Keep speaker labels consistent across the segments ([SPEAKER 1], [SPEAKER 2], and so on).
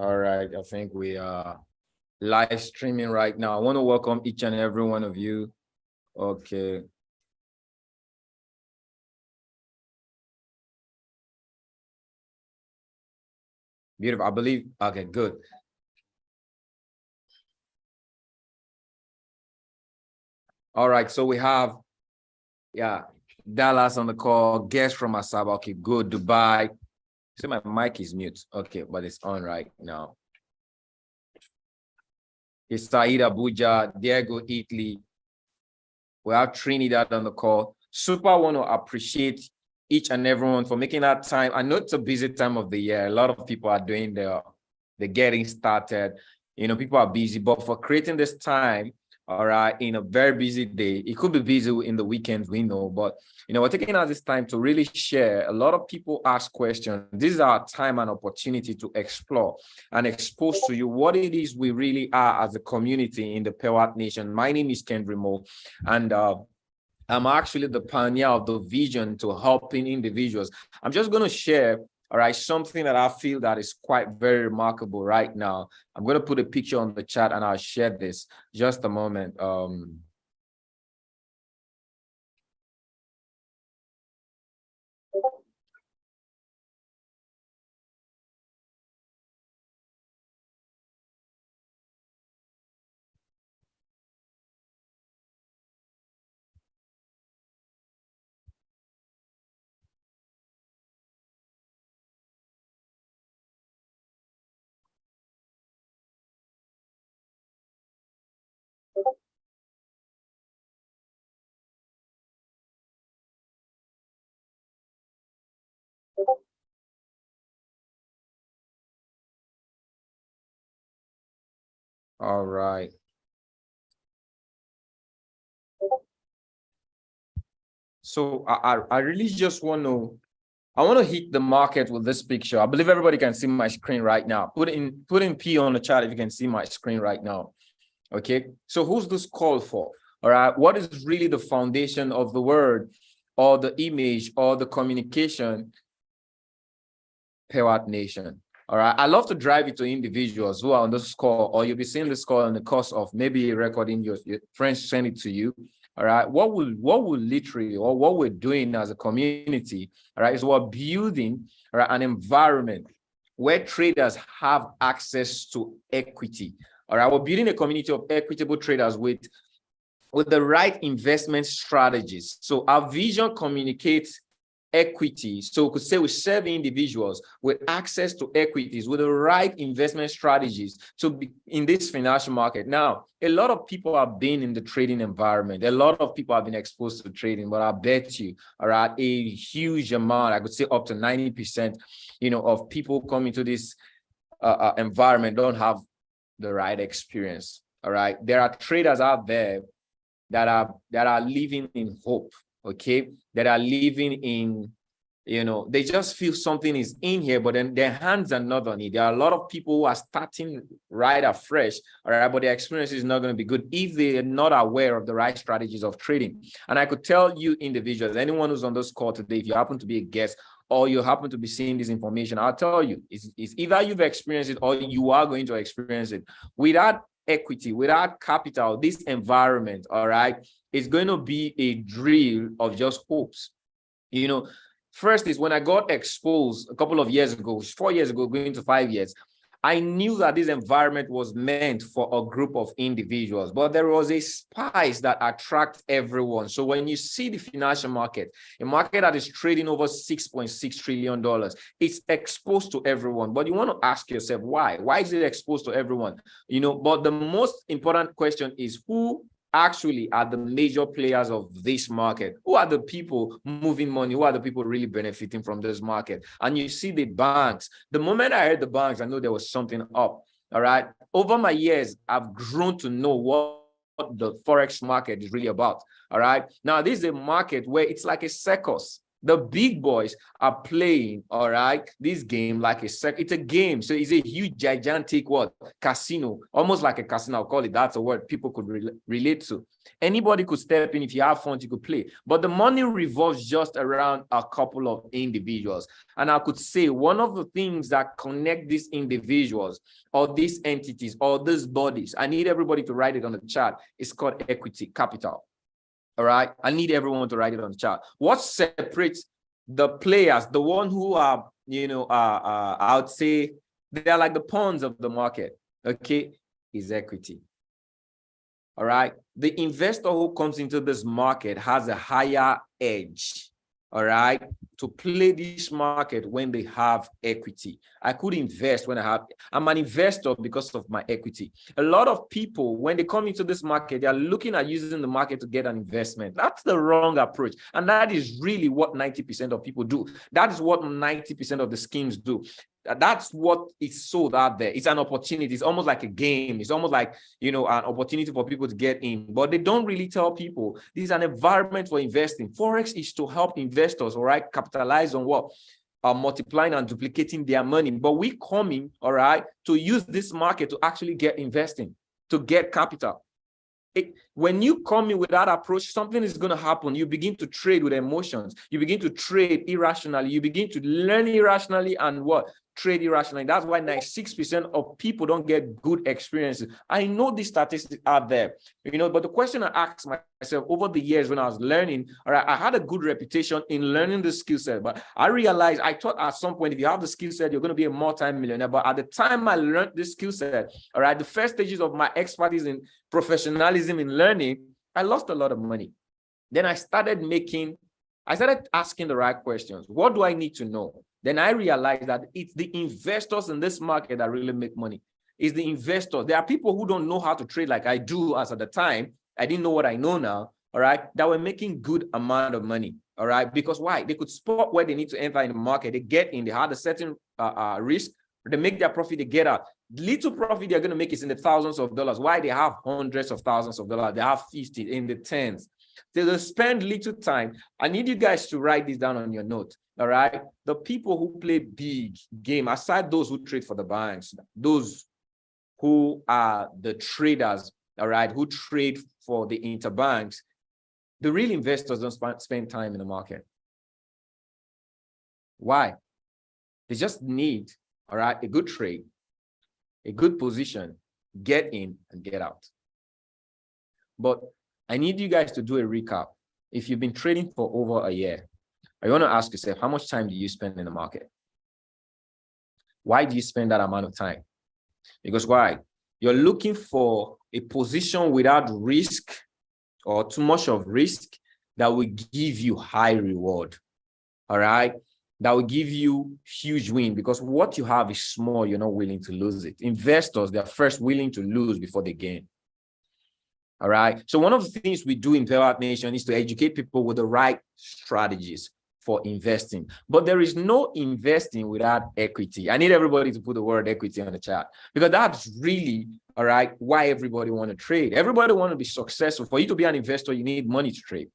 [SPEAKER 1] All right, I think we are live streaming right now. I want to welcome each and every one of you. Okay. Beautiful. I believe, okay, good. All right, so we have, Dallas on the call, guest from Asaba. Okay, good. Dubai. See, my mic is mute. Okay, but it's on right now. It's Said Abuja, Diego Italy. We have Trinidad on the call. Super want to appreciate each and everyone for making that time. I know it's a busy time of the year. A lot of people are doing the getting started. You know, people are busy, but for creating this time, all right, in a very busy day, it could be busy in the weekends, we know, but you know, we're taking out this time to really share. A lot of people ask questions. This is our time and opportunity to explore and expose to you what it is we really are as a community in the Pewatnation. My name is Kendrick Mo, and I'm actually the pioneer of the vision to helping individuals. I'm just going to share, all right, something that I feel that is quite very remarkable right now. I'm going to put a picture on the chat and I'll share this. Just a moment. All right. So I really just want to hit the market with this picture. I believe everybody can see my screen right now. Put in P on the chat if you can see my screen right now. Okay, so who's this call for? All right, what is really the foundation of the word or the image or the communication? Pewatnation. All right, I love to drive it to individuals who are on this call, or you'll be seeing this call in the course of maybe recording your friends send it to you. All right, what will literally, or what we're doing as a community, all right, is we're building, all right, an environment where traders have access to equity. All right, we're building a community of equitable traders with the right investment strategies. So our vision communicates equity. So we could say we serve individuals with access to equities with the right investment strategies to be in this financial market. Now, a lot of people have been in the trading environment. A lot of people have been exposed to trading, but I bet you, all right, a huge amount, I could say up to 90%, you know, of people coming to this environment don't have the right experience. All right. There are traders out there that are living in hope, okay, that are living in, you know, they just feel something is in here, but then their hands are not on it. There are a lot of people who are starting right afresh, all right, but their experience is not going to be good if they're not aware of the right strategies of trading. And I could tell you individuals, anyone who's on this call today, if you happen to be a guest or you happen to be seeing this information, I'll tell you, it's either you've experienced it or you are going to experience it. Without equity, without capital, this environment, all right, is going to be a drill of just hopes. You know, first is when I got exposed a couple of years ago, 4 years ago, going to 5 years, I knew that this environment was meant for a group of individuals, but there was a spice that attracts everyone. So when you see the financial market, a market that is trading over $6.6 trillion, it's exposed to everyone. But you want to ask yourself, why? Why is it exposed to everyone? You know, but the most important question is who actually are the major players of this market? Who are the people moving money? Who are the people really benefiting from this market? And you see the banks. The moment I heard the banks, I know there was something up. All right. Over my years, I've grown to know what the Forex market is really about. All right. Now, this is a market where it's like a circus. The big boys are playing, all right, this game like it's a game. So it's a huge, gigantic what? Casino, almost like a casino. I'll call it. That's a word people could relate to. Anybody could step in. If you have fun, you could play. But the money revolves just around a couple of individuals. And I could say one of the things that connect these individuals or these entities or these bodies, I need everybody to write it on the chart. It's called equity, capital. All right. I need everyone to write it on the chart. What separates the players, the one who are, I would say they are like the pawns of the market, okay, is equity. All right. The investor who comes into this market has a higher edge, all right, to play this market when they have equity. I could invest when I'm an investor because of my equity. A lot of people, when they come into this market, they are looking at using the market to get an investment. That's the wrong approach. And that is really what 90% of people do. That is what 90% of the schemes do. That's what is sold out there. It's an opportunity. It's almost like a game. It's almost like, an opportunity for people to get in. But they don't really tell people this is an environment for investing. Forex is to help investors, all right, capitalize on what? Multiplying and duplicating their money. But we come in, all right, to use this market to actually get investing, to get capital. When you come in with that approach, something is going to happen. You begin to trade with emotions. You begin to trade irrationally. You begin to learn irrationally and what? Trade irrationally. That's why 96% of people don't get good experiences. I know these statistics are there, but the question I asked myself over the years when I was learning, all right, I had a good reputation in learning the skill set, but I realized, I thought at some point, if you have the skill set, you're going to be a multi-millionaire. But at the time I learned this skill set, all right, the first stages of my expertise in professionalism in learning, I lost a lot of money. Then I started asking the right questions. What do I need to know? Then I realized that it's the investors in this market that really make money. It's the investors. There are people who don't know how to trade like I do as at the time. I didn't know what I know now, all right, that were making good amount of money, all right? Because why? They could spot where they need to enter in the market. They get in, they had a certain risk, they make their profit, they get out. Little profit they're going to make is in the thousands of dollars. Why? They have hundreds of thousands of dollars. They have 50 in the tens. They'll spend little time. I need you guys to write this down on your note. All right. The people who play big game, aside those who trade for the banks, those who are the traders, all right, who trade for the interbanks, the real investors don't spend time in the market. Why? They just need, all right, a good trade, a good position, get in and get out. But I need you guys to do a recap. If you've been trading for over a year, I want to ask yourself, how much time do you spend in the market? Why do you spend that amount of time? Because why? You're looking for a position without risk or too much of risk that will give you high reward. All right? That will give you huge win, because what you have is small. You're not willing to lose it. Investors, they're first willing to lose before they gain. All right. So one of the things we do in Pewatnation is to educate people with the right strategies for investing. But there is no investing without equity. I need everybody to put the word equity on the chat, because that's really, all right, why everybody want to trade. Everybody want to be successful. For you to be an investor, you need money to trade.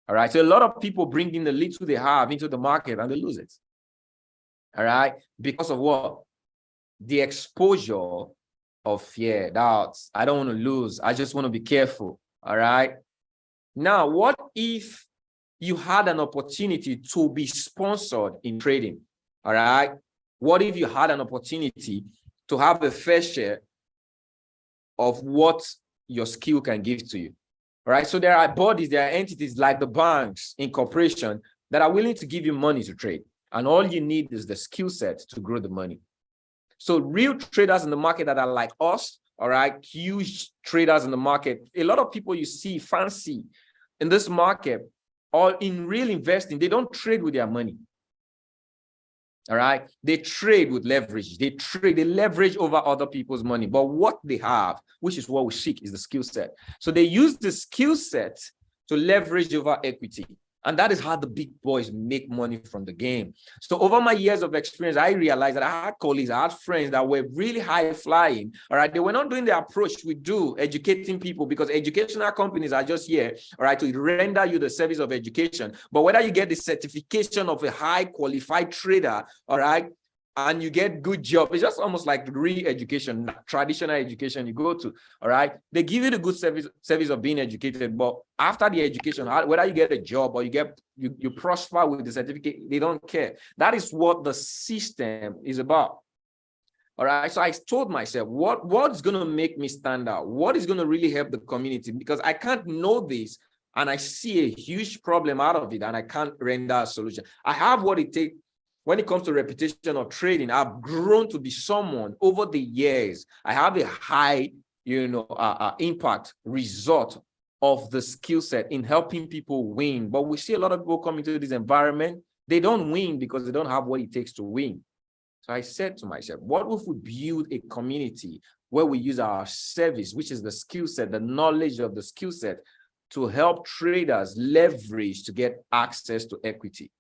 [SPEAKER 1] All right. So a lot of people bring in the little they have into the market and they lose it. All right. Because of what? The exposure of fear, doubts. I don't want to lose. I just want to be careful. All right. Now, what if you had an opportunity to be sponsored in trading? All right. What if you had an opportunity to have a fair share of what your skill can give to you? All right. So there are bodies, there are entities like the banks in corporation that are willing to give you money to trade. And all you need is the skill set to grow the money. So real traders in the market that are like us, all right, huge traders in the market, a lot of people you see fancy in this market or in real investing, they don't trade with their money. All right, they trade with leverage. They leverage over other people's money. But what they have, which is what we seek, is the skill set. So they use the skill set to leverage over equity. And that is how the big boys make money from the game. So over my years of experience, I realized that I had colleagues, I had friends that were really high flying. All right. They were not doing the approach we do, educating people, because educational companies are just here, all right, to render you the service of education. But whether you get the certification of a high qualified trader, all right, and you get good job, it's just almost like re-education, traditional education you go to, all right? They give you the good service of being educated, but after the education, whether you get a job or you prosper with the certificate, they don't care. That is what the system is about. All right, so I told myself, what's going to make me stand out? What is going to really help the community? Because I can't know this, and I see a huge problem out of it, and I can't render a solution. I have what it takes. When it comes to reputation of trading, I've grown to be someone over the years. I have a high, impact result of the skill set in helping people win. But we see a lot of people come into this environment. They don't win because they don't have what it takes to win. So I said to myself, what if we build a community where we use our service, which is the skill set, the knowledge of the skill set, to help traders leverage to get access to equity?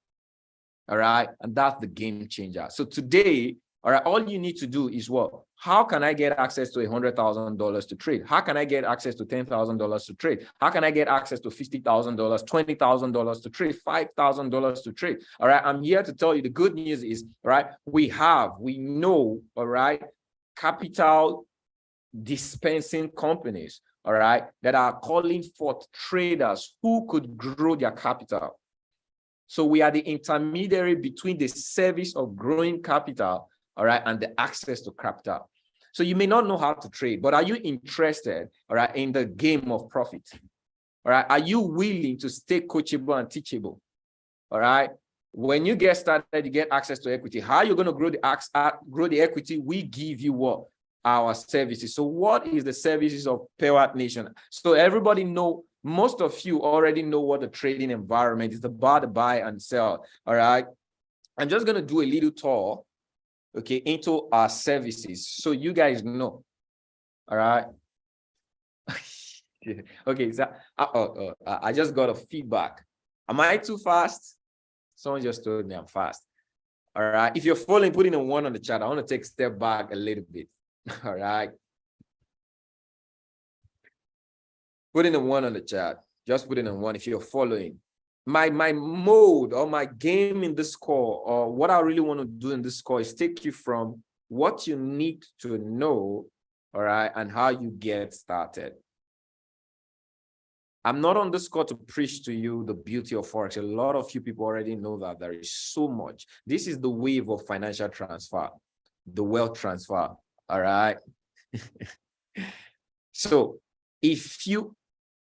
[SPEAKER 1] All right. And that's the game changer. So today, all right, all you need to do is what? How can I get access to $100,000 to trade? How can I get access to $10,000 to trade? How can I get access to $50,000, $20,000 to trade, $5,000 to trade? All right. I'm here to tell you the good news is, all right, we know, all right, capital dispensing companies, all right, that are calling forth traders who could grow their capital. So we are the intermediary between the service of growing capital, all right, and the access to capital. So you may not know how to trade, but are you interested, all right, in the game of profit? All right, are you willing to stay coachable and teachable? All right, when you get started, you get access to equity. How are you going to grow the equity? We give you what? Our services. So what is the services of Pewatnation? So everybody know. Most of you already know what the trading environment is about, to buy and sell. All right. I'm just going to do a little tour, okay, into our services so you guys know. All right. Okay. So I just got a feedback. Am I too fast? Someone just told me I'm fast. All right. If you're following, put in a 1 on the chat. I want to take a step back a little bit. All right. Put in a 1 on the chat. Just put in a 1 if you're following. My mode or my game in this call, or what I really want to do in this call, is take you from what you need to know, all right, and how you get started. I'm not on this call to preach to you the beauty of Forex. A lot of you people already know that there is so much. This is the wave of financial transfer, the wealth transfer, all right? So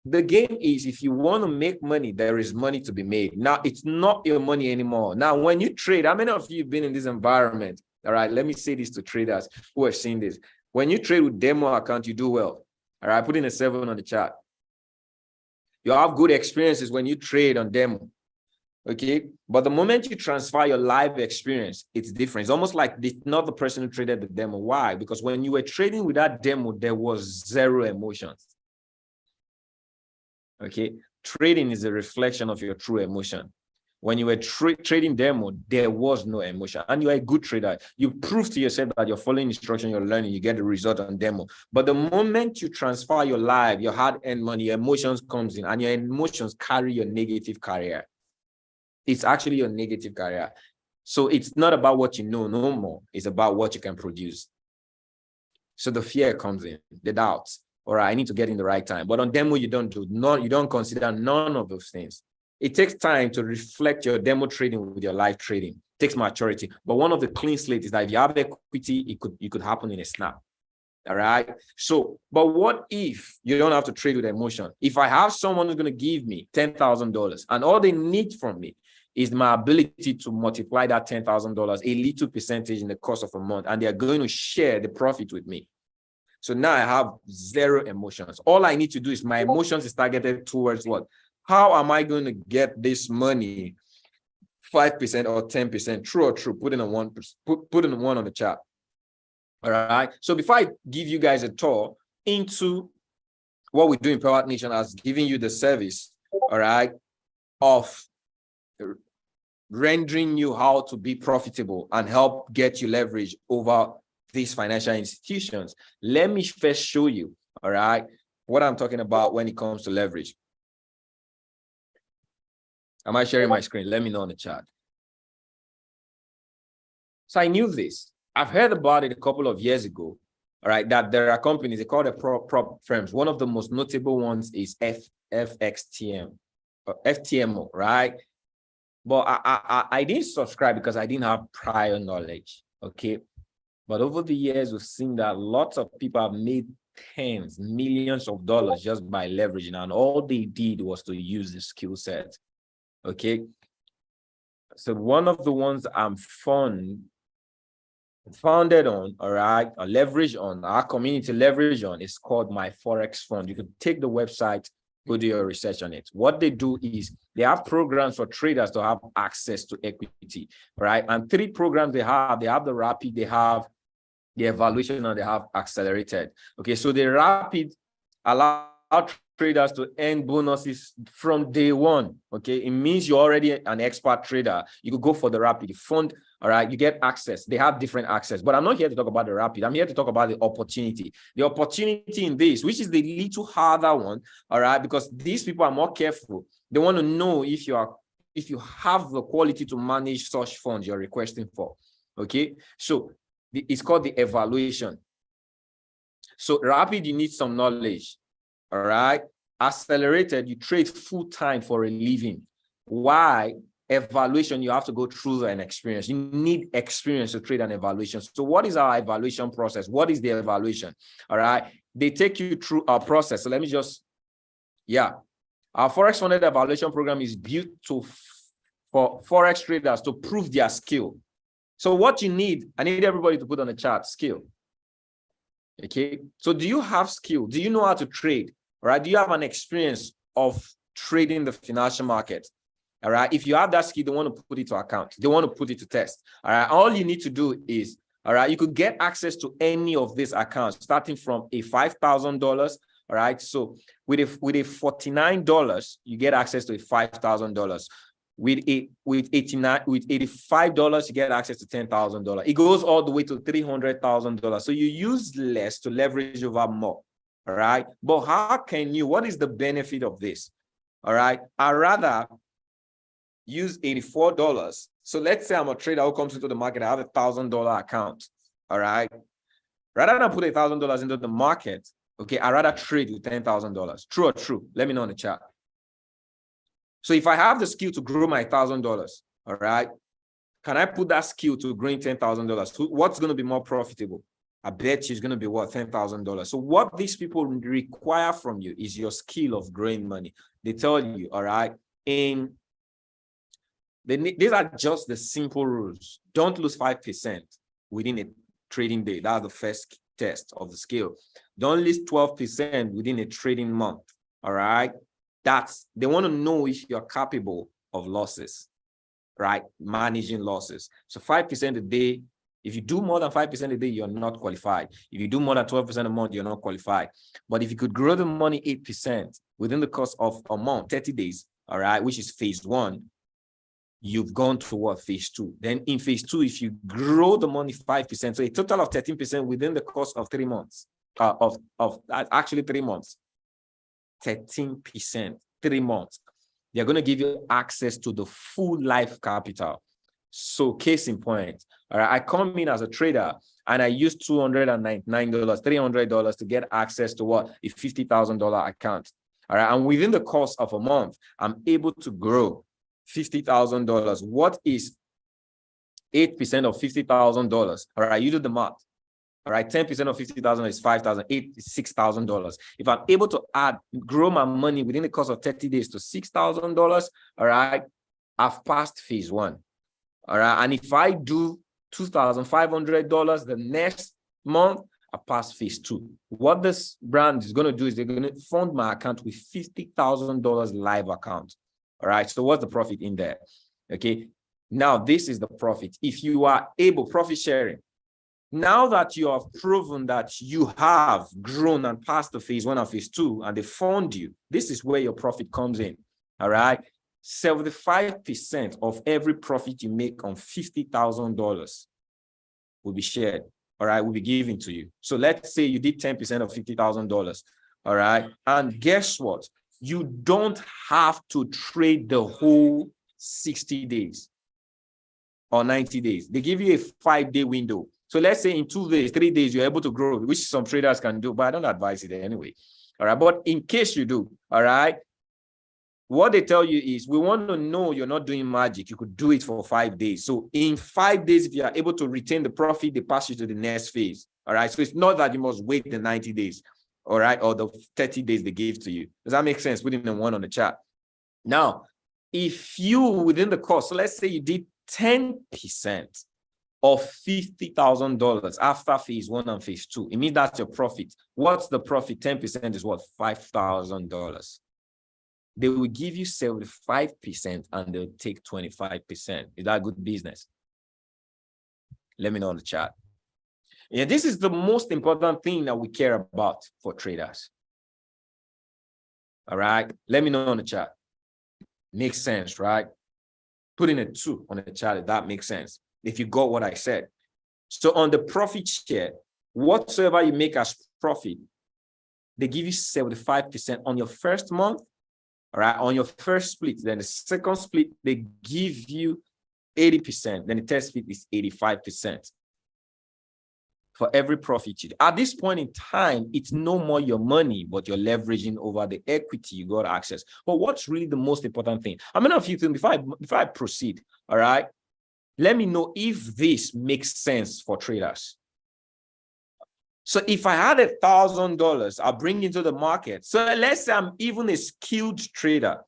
[SPEAKER 1] the game is, if you want to make money, there is money to be made. Now, it's not your money anymore. Now, when you trade, how many of you have been in this environment? All right, let me say this to traders who have seen this. When you trade with demo account, you do well. All right, put in a 7 on the chart. You have good experiences when you trade on demo. Okay, but the moment you transfer your live experience, it's different. It's almost like not the person who traded the demo. Why? Because when you were trading with that demo, there was zero emotions. Okay, trading is a reflection of your true emotion. When you were trading demo, there was no emotion, and you're a good trader. You prove to yourself that you're following instruction, you're learning, you get the result on demo. But the moment you transfer your live, your hard-earned money, your emotions comes in, and your emotions carry your negative career. It's actually your negative career. So it's not about what you know no more. It's about what you can produce. So the fear comes in, the doubts. All right, I need to get in the right time. But on demo, you don't consider none of those things. It takes time to reflect your demo trading with your live trading. It takes maturity. But one of the clean slates is that if you have equity, it could happen in a snap. All right. So, but what if you don't have to trade with emotion? If I have someone who's going to give me $10,000 and all they need from me is my ability to multiply that $10,000, a little percentage in the course of a month, and they are going to share the profit with me. So now I have zero emotions. All I need to do is my emotions is targeted towards what? How am I going to get this money? 5% or 10%, true or true? Put in a 1, put in a 1 on the chart. All right. So before I give you guys a tour into what we do in Pewatnation, as giving you the service, all right, of rendering you how to be profitable and help get you leverage over these financial institutions. Let me first show you, all right, what I'm talking about when it comes to leverage. Am I sharing my screen? Let me know in the chat. So I knew this. I've heard about it a couple of years ago, all right, that there are companies, they call them prop firms. One of the most notable ones is FTMO, right? But I didn't subscribe because I didn't have prior knowledge, okay? But over the years, we've seen that lots of people have made tens, millions of dollars just by leveraging, and all they did was to use the skill set, okay? So one of the ones I'm founded on, all right, or leverage on, our community leverage on, is called My Forex Fund. You can take the website, go do your research on it. What they do is they have programs for traders to have access to equity, right? And 3 programs they have the rapid, they have the evaluation, and they have accelerated. Okay, so the rapid allow traders to earn bonuses from day one. Okay, it means you're already an expert trader. You could go for the rapid fund. All right, you get access. They have different access, but I'm not here to talk about the rapid. I'm here to talk about the opportunity. The opportunity in this, which is the little harder one. All right, because these people are more careful. They want to know if you have the quality to manage such funds you're requesting for. Okay, so it's called the evaluation. So rapid, you need some knowledge. All right. Accelerated, you trade full time for a living. Why? Evaluation, you have to go through an experience. You need experience to trade an evaluation. So what is our evaluation process? What is the evaluation? All right. They take you through our process. So let me just, our Forex funded evaluation program is built for Forex traders to prove their skill. So what you need, I need everybody to put on the chart, skill. Okay, so do you have skill? Do you know how to trade? All right, do you have an experience of trading the financial market? All right, if you have that skill, they want to put it to account. They want to put it to test. All right, all you need to do is, all right, you could get access to any of these accounts starting from a $5,000. All right, so with a $49, you get access to a $5,000. With $85, you get access to $10,000. It goes all the way to $300,000. So you use less to leverage over more. All right. But how can you? What is the benefit of this? All right. I'd rather use $84. So let's say I'm a trader who comes into the market. I have a $1,000 account. All right. Rather than put $1,000 into the market, okay, I'd rather trade with $10,000. True or true? Let me know in the chat. So if I have the skill to grow my $1,000, all right, can I put that skill to growing $10,000? What's going to be more profitable? I bet you it's going to be what, $10,000. So what these people require from you is your skill of growing money. They tell you, all right, these are just the simple rules. Don't lose 5% within a trading day. That's the first test of the skill. Don't lose 12% within a trading month. All right. They want to know if you're capable of losses, right? Managing losses. So 5% a day. If you do more than 5% a day, you're not qualified. If you do more than 12% a month, you're not qualified. But if you could grow the money 8% within the course of a month, 30 days, all right, which is phase 1, you've gone toward phase 2. Then in phase 2, if you grow the money 5%, so a total of 13% within the course of 3 months, actually 3 months, 13%, 3 months, they're going to give you access to the full life capital. So case in point, all right, I come in as a trader and I use $299, $300 to get access to what? A $50,000 account. All right, and within the course of a month, I'm able to grow $50,000. What is 8% of $50,000? All right, you do the math. All right, 10% of 50,000 is 5,000, $6,000. If I'm able to grow my money within the course of 30 days to $6,000, all right, I've passed phase 1. All right, and if I do $2,500 the next month, I pass phase 2. What this brand is going to do is they're going to fund my account with $50,000 live account. All right, so what's the profit in there? Okay, now this is the profit. If you are able, profit sharing. Now that you have proven that you have grown and passed the phase 1 and phase 2 and they fund you, this is where your profit comes in. All right. 75% of every profit you make on $50,000 will be shared. All right, will be given to you. So let's say you did 10% of $50,000. All right. And guess what? You don't have to trade the whole 60 days or 90 days. They give you a 5-day window. So let's say in 2 days, 3 days, you're able to grow, which some traders can do, but I don't advise it anyway. All right. But in case you do, all right, what they tell you is, we want to know you're not doing magic. You could do it for 5 days. So in 5 days, if you are able to retain the profit, they pass you to the next phase. All right. So it's not that you must wait the 90 days, all right, or the 30 days they gave to you. Does that make sense? Putting the one on the chart. Now, if you within the course, so let's say you did 10% of $50,000 after phase 1 and phase 2, it means that's your profit. What's the profit? 10% is what? $5,000. They will give you 75% and they'll take 25%. Is that good business? Let me know on the chat. Yeah, this is the most important thing that we care about for traders. All right. Let me know on the chat. Makes sense, right? Put in a 2 on the chat if that makes sense. If you got what I said. So on the profit share, whatsoever you make as profit, they give you 75% on your first month. All right, on your first split. Then the second split, they give you 80%. Then the third split is 85% for every profit you do. At this point in time, it's no more your money, but you're leveraging over the equity you got access. But what's really the most important thing? I'm gonna have you think before I proceed. All right, let me know if this makes sense for traders. So if I had $1,000, I'll bring into the market. So let's say I'm even a skilled trader.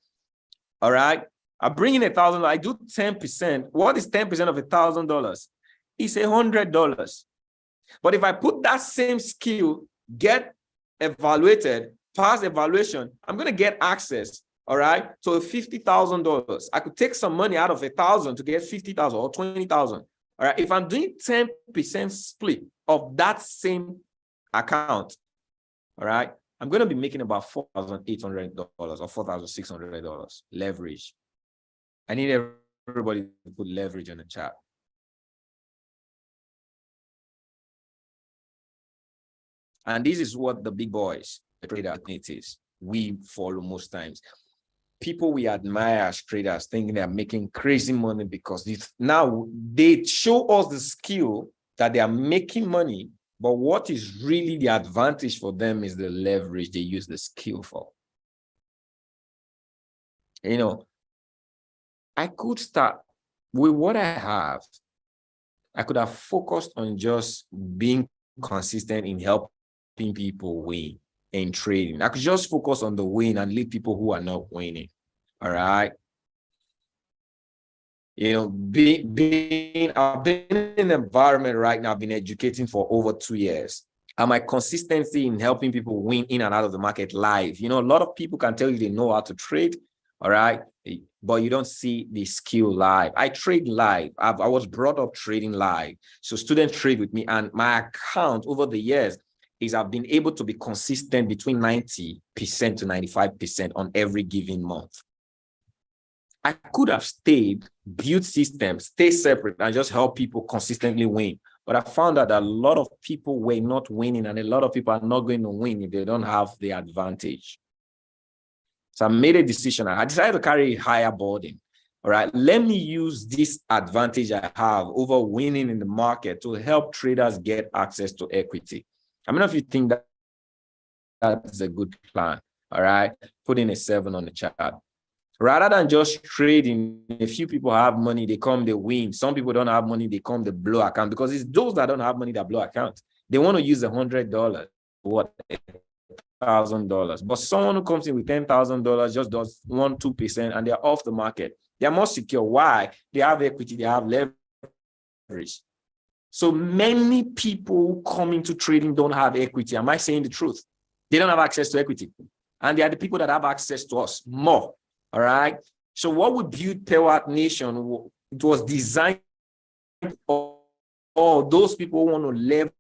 [SPEAKER 1] All right. I bring in $1,000. I do 10%. What is 10% of $1,000? It's $100. But if I put that same skill, get evaluated, pass evaluation, I'm going to get access. All right. So $50,000. I could take some money out of 1,000 to get 50,000 or 20,000. All right. If I'm doing 10% split of that same account, all right, I'm going to be making about $4,800 or $4,600 leverage. I need everybody to put leverage on the chat. And this is what the big boys, the trader natives, we follow most times. People we admire as traders thinking they're making crazy money because now they show us the skill that they are making money. But what is really the advantage for them is the leverage they use the skill for. You know, I could start with what I have. I could have focused on just being consistent in helping people win in trading. I could just focus on the win and leave people who are not winning. All right. You know, I've been in an environment right now, I've been educating for over 2 years. And my consistency in helping people win in and out of the market live. You know, a lot of people can tell you they know how to trade, all right, but you don't see the skill live. I trade live. I was brought up trading live. So students trade with me, and my account over the years is I've been able to be consistent between 90% to 95% on every given month. I could have stayed, built systems, stay separate, and just help people consistently win. But I found out that a lot of people were not winning, and a lot of people are not going to win if they don't have the advantage. So I made a decision. I decided to carry a higher burden. All right, let me use this advantage I have over winning in the market to help traders get access to equity. I mean, if you think that that's a good plan, all right, put in a 7 on the chart. Rather than just trading, a few people have money, they come, they win. Some people don't have money, they come, they blow account, because it's those that don't have money that blow account. They want to use $100, what, $1,000. But someone who comes in with $10,000 just does 1-2%, and they're off the market. They're more secure. Why? They have equity, they have leverage. So many people who come into trading don't have equity. Am I saying the truth? They don't have access to equity. And they are the people that have access to us more. All right. So what we built Pewatnation, it was designed for all those people who want to leverage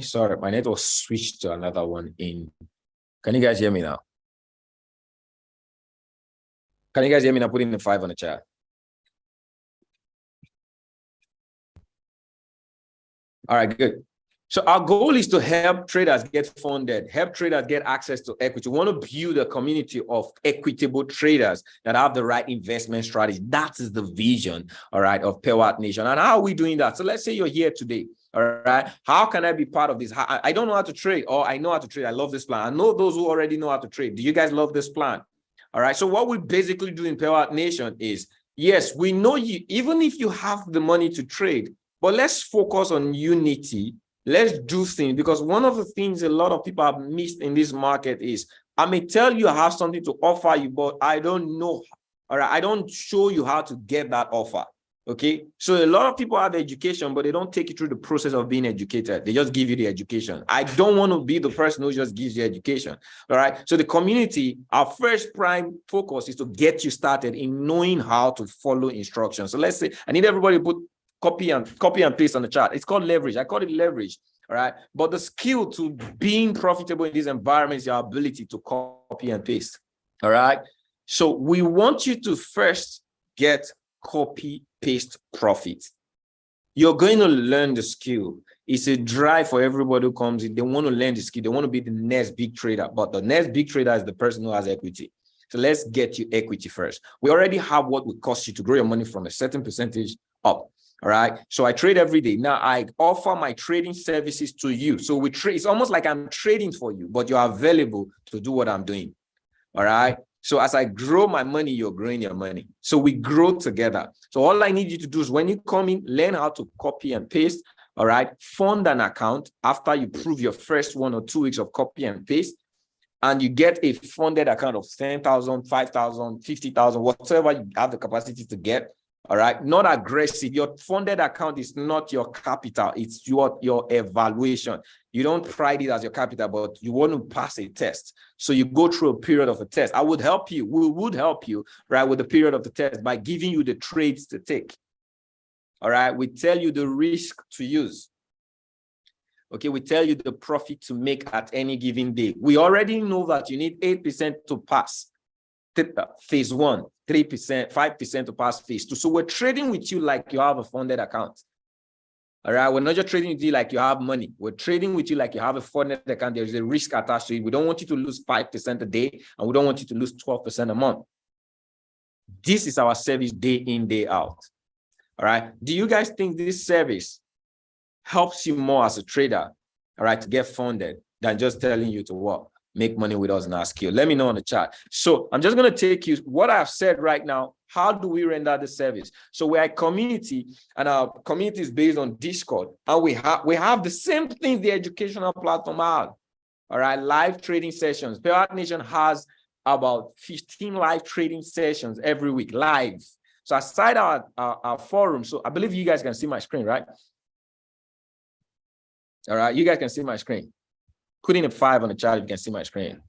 [SPEAKER 1] Sorry, my network switched to another one in. Can you guys hear me now? Can you guys hear me now? Putting the 5 on the chat. All right, good. So our goal is to help traders get funded, help traders get access to equity. We want to build a community of equitable traders that have the right investment strategy. That is the vision, all right, of Pewatnation. And how are we doing that? So let's say you're here today, all right. How can I be part of this? I don't know how to trade, or I know how to trade. I love this plan. I know those who already know how to trade. Do you guys love this plan? All right. So what we basically do in Pewatnation is, yes, we know you, even if you have the money to trade, but let's focus on unity. Let's do things, because one of the things a lot of people have missed in this market is, I may tell you I have something to offer you, but I don't know. All right. I don't show you how to get that offer. Okay. So a lot of people have education, but they don't take you through the process of being educated. They just give you the education. I don't want to be the person who just gives you education. All right. So the community, our first prime focus is to get you started in knowing how to follow instructions. So let's say I need everybody to put copy and paste on the chart. It's called leverage. I call it leverage. All right. But the skill to being profitable in this environment is your ability to copy and paste. All right. So we want you to first get copy paste profit. You're going to learn the skill. It's a drive for everybody who comes in. They want to learn the skill. They want to be the next big trader. But the next big trader is the person who has equity. So let's get you equity first. We already have what would cost you to grow your money from a certain percentage up. All right. So I trade every day. Now I offer my trading services to you. So we trade. It's almost like I'm trading for you, but you're available to do what I'm doing. All right. So as I grow my money, you're growing your money. So we grow together. So all I need you to do is when you come in, learn how to copy and paste. All right. Fund an account after you prove your first 1 or 2 weeks of copy and paste. And you get a funded account of 10,000, 5,000, 50,000, whatever you have the capacity to get. All right. Not aggressive. Your funded account is not your capital. It's your evaluation. You don't pride it as your capital, but you want to pass a test. So you go through a period of a test. I would help you. We would help you, right, with the period of the test by giving you the trades to take. All right. We tell you the risk to use. Okay. We tell you the profit to make at any given day. We already know that you need 8% to pass phase 1, 3%, 5% to pass phase 2. So we're trading with you like you have a funded account. All right. We're not just trading with you like you have money. We're trading with you like you have a funded account. There's a risk attached to it. We don't want you to lose 5% a day, and we don't want you to lose 12% a month. This is our service day in, day out. All right. Do you guys think this service helps you more as a trader, all right, to get funded than just telling you to what? Make money with us in our skill? Let me know on the chat. So I'm just going to take you what I've said right now. How do we render the service? So we're a community, and our community is based on Discord, and we have the same thing the educational platform has. All right, live trading sessions. Pewatnation has about 15 live trading sessions every week, live. So aside our forum, so I believe you guys can see my screen, right? All right, you guys can see my screen. Put in a 5 on the chat if you can see my screen.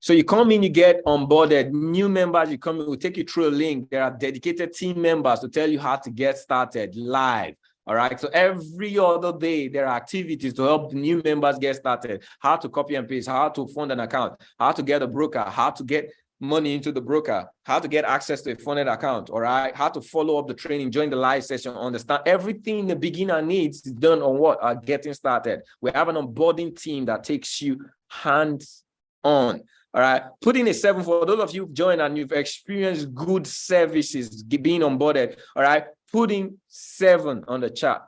[SPEAKER 1] So you come in, you get onboarded. New members, you come in, we'll take you through a link. There are dedicated team members to tell you how to get started live. All right. So every other day, there are activities to help the new members get started. How to copy and paste, how to fund an account, how to get a broker, how to get money into the broker, how to get access to a funded account, all right, how to follow up the training, join the live session, understand everything the beginner needs is done on what? Getting started. We have an onboarding team that takes you hands on. All right, put in a 7 for those of you who've joined and you've experienced good services being onboarded. All right, put in 7 on the chat.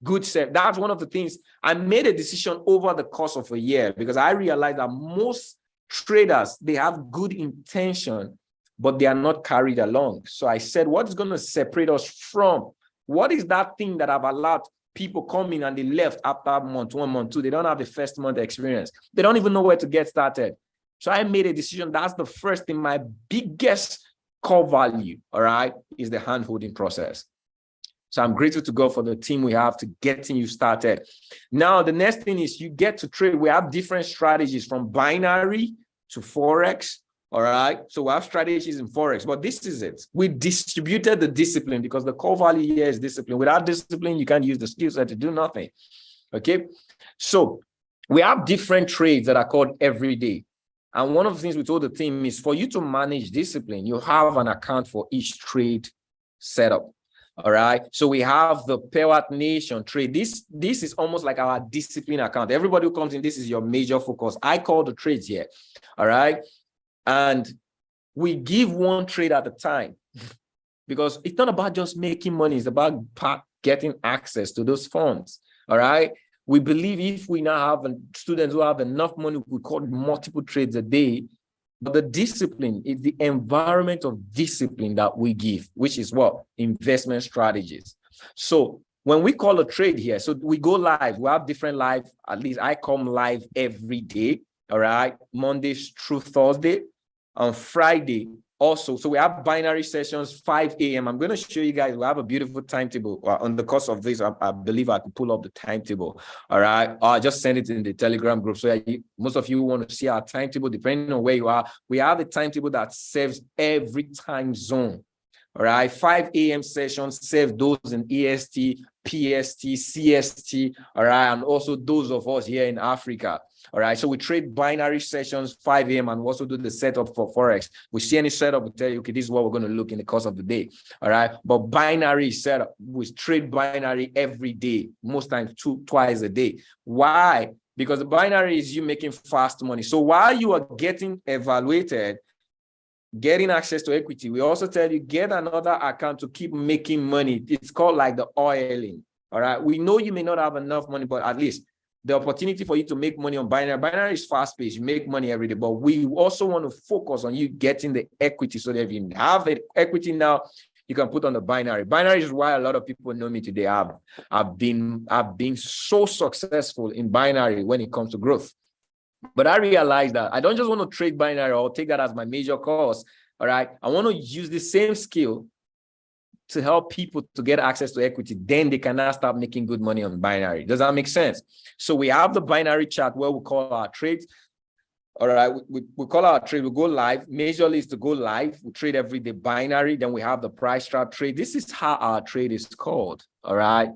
[SPEAKER 1] Good service. That's one of the things I made a decision over the course of a year, because I realized that most traders, they have good intention, but they are not carried along. So I said, what's going to separate us from? What is that thing that I've allowed people come in and they left after month 1, month 2? They don't have the first month experience. They don't even know where to get started. So I made a decision. That's the first thing. My biggest core value, all right, is the hand-holding process. So I'm grateful to God for the team we have to getting you started. Now, the next thing is you get to trade. We have different strategies from binary to Forex, All right. So we have strategies in Forex, but this is it. We distributed the discipline because the core value here is discipline. Without discipline, you can't use the skill set to do nothing. Okay. So we have different trades that are called everyday. And one of the things we told the team is for you to manage discipline, you have an account for each trade setup. All right. So we have the Pewatnation trade. This is almost like our discipline account. Everybody who comes in, this is your major focus. I call the trades here. All right. And we give one trade at a time because it's not about just making money. It's about getting access to those funds. All right. We believe if we now have students who have enough money, we call multiple trades a day. But the discipline is the environment of discipline that we give, which is what? Investment strategies. So when we call a trade here, so we go live, we have different live, at least I come live every day, all right? Mondays through Thursday. On Friday also, so we have binary sessions 5 a.m. I'm going to show you guys, we have a beautiful timetable on the course of this. I believe I could pull up the timetable. All right. I'll just send it in the Telegram group. So most of you want to see our timetable, depending on where you are. We have a timetable that serves every time zone. All right. 5 a.m. sessions serve those in EST, PST, CST. All right. And also those of us here in Africa. All right. So we trade binary sessions 5 a.m. and we also do the setup for Forex. We see any setup, we tell you, okay, this is what we're going to look in the course of the day. All right. But binary setup, we trade binary every day, most times twice a day. Why? Because the binary is you making fast money. So while you are getting evaluated, getting access to equity, we also tell you, get another account to keep making money. It's called like the oiling. All right. We know you may not have enough money, but at least the opportunity for you to make money on binary. Binary is fast paced. You make money every day, but we also want to focus on you getting the equity so that if you have the equity now, you can put on the binary. Binary is why a lot of people know me today. I've been so successful in binary when it comes to growth. But I realized that I don't just want to trade binary or take that as my major course. All right. I want to use the same skill to help people to get access to equity. Then they can now start making good money on binary. Does that make sense? So we have the binary chart where we call our trades. All right. We call our trade. We go live. Majorly is to go live. We trade every day binary. Then we have the price trap trade. This is how our trade is called. All right.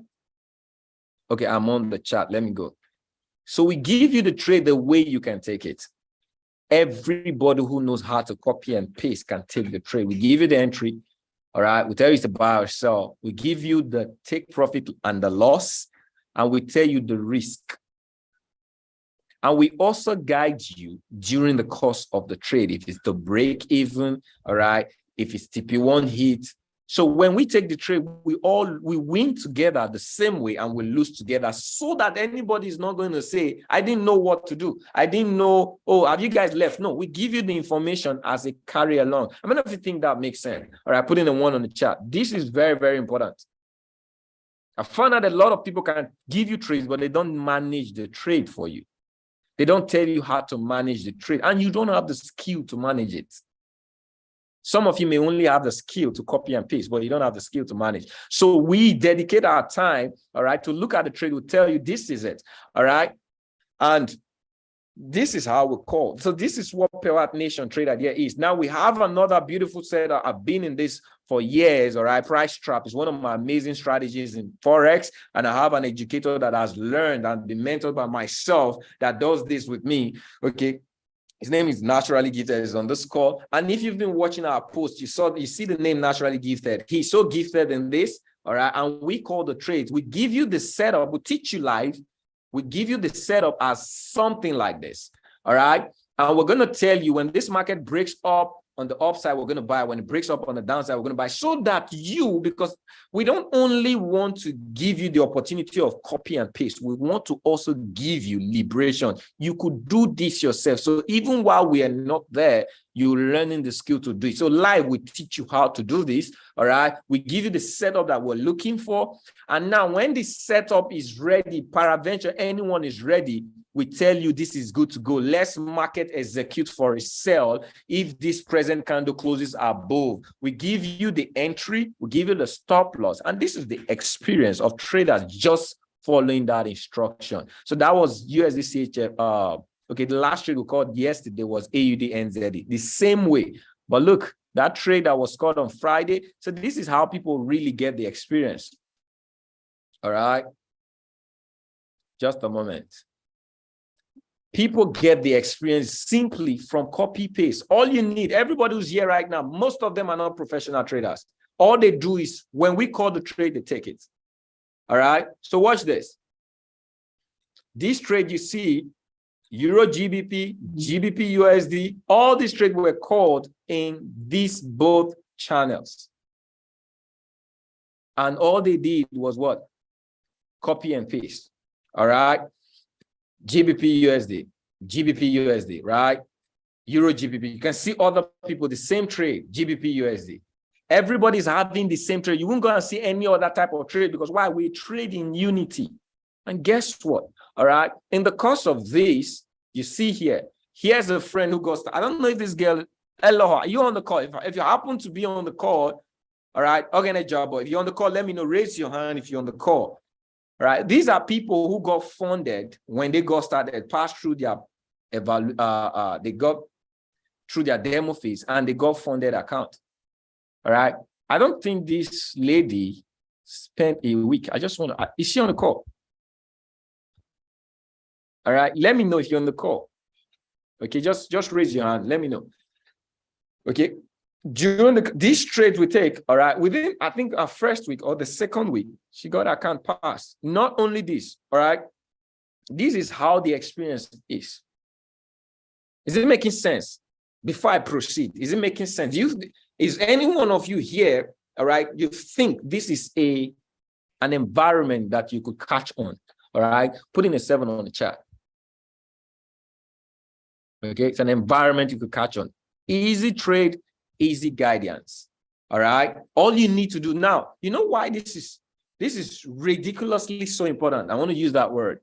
[SPEAKER 1] Okay. I'm on the chart. Let me go. So we give you the trade the way you can take it. Everybody who knows how to copy and paste can take the trade. We give you the entry. All right. We tell you it's to buy or sell. We give you the take profit and the loss, and we tell you the risk. And we also guide you during the course of the trade. If it's the break even, all right. If it's TP1 hit. So when we take the trade, we win together the same way and we lose together, so that anybody is not going to say, I didn't know what to do. I didn't know, oh, have you guys left? No, we give you the information as it carry along. I mean, if you think that makes sense. All right, put in the one on the chat. This is very, very important. I found out that a lot of people can give you trades, but they don't manage the trade for you. They don't tell you how to manage the trade, and you don't have the skill to manage it. Some of you may only have the skill to copy and paste, but you don't have the skill to manage. So we dedicate our time, all right, to look at the trade. We'll tell you this is it, all right? And this is how we call. So this is what Pewatnation trade idea is. Now we have another beautiful setup. I've been in this for years, all right? Price trap is one of my amazing strategies in Forex. And I have an educator that has learned and been mentored by myself that does this with me, okay? His name is Naturally Gifted. He's on this call. And if you've been watching our post, you see the name Naturally Gifted. He's so gifted in this, all right? And we call the trades. We give you the setup. We teach you live. We give you the setup as something like this, all right? And we're going to tell you when this market breaks up on the upside, we're going to buy. When it breaks up on the downside, we're going to buy, so that you, because we don't only want to give you the opportunity of copy and paste, we want to also give you liberation. You could do this yourself. So even while we are not there, you're learning the skill to do it. So live, we teach you how to do this, all right? We give you the setup that we're looking for. And now when the setup is ready, peradventure anyone is ready, we tell you this is good to go. Let's market execute for a sell if this present candle closes above. We give you the entry, we give you the stop loss. And this is the experience of traders just following that instruction. So that was USD CHF Okay, the last trade we called yesterday was AUD-NZD, the same way. But look, that trade that was called on Friday. So this is how people really get the experience. All right. Just a moment. People get the experience simply from copy paste. All you need, everybody who's here right now, most of them are not professional traders. All they do is when we call the trade, they take it. All right. So watch this. This trade you see, Euro GBP, GBP USD, all these trades were called in these both channels. And all they did was what? Copy and paste. All right. GBP USD, GBP USD, right? Euro GBP. You can see other people, the same trade, GBP USD. Everybody's having the same trade. You won't go and see any other type of trade because why? We trade in unity. And guess what? All right. In the course of this, you see here, here's a friend who goes, I don't know if this girl, Aloha, are you on the call? If you happen to be on the call, all right, organize job, but if you're on the call, let me know, raise your hand if you're on the call. All right. These are people who got funded when they got started, passed through their they got through their demo phase and they got funded account. All right. I don't think this lady spent a week. I just want to, is she on the call? All right. Let me know if you're on the call. Okay. Just raise your hand. Let me know. Okay. During this trade we take, all right, within, I think our first week or the second week, she got her account passed. Not only this, all right, this is how the experience is. Is it making sense? Before I proceed, is it making sense? Is any one of you here, all right, you think this is an environment that you could catch on, all right? Put in a 7 on the chat. Okay, it's an environment you could catch on. Easy trade, easy guidance. All right. All you need to do now, you know why this is ridiculously so important. I want to use that word.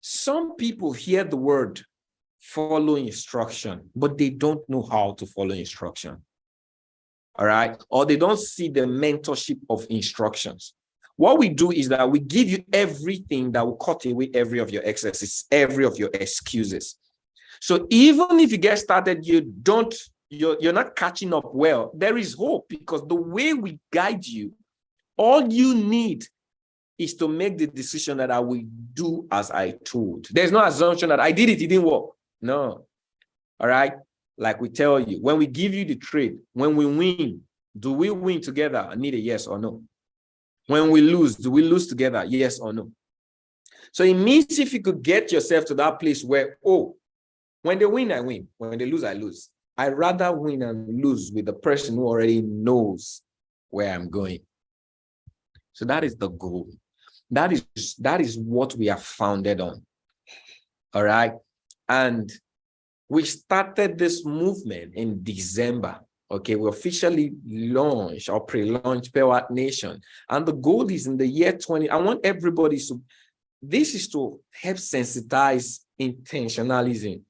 [SPEAKER 1] Some people hear the word follow instruction, but they don't know how to follow instruction. All right. Or they don't see the mentorship of instructions. What we do is that we give you everything that will cut away every of your excesses, every of your excuses. So even if you get started, you're not catching up well, there is hope because the way we guide you, all you need is to make the decision that I will do as I told. There's no assumption that I did it didn't work. No. All right. Like we tell you, when we give you the trade, when we win, do we win together? I need a yes or no. When we lose, do we lose together? Yes or no. So it means if you could get yourself to that place where, oh, when they win, I win. When they lose, I lose. I'd rather win and lose with the person who already knows where I'm going. So that is the goal. That is what we are founded on. All right. And we started this movement in December. Okay, we officially launched or pre-launched Pewatnation. And the goal is in the year 20. I want everybody to, this is to help sensitize intentionalism.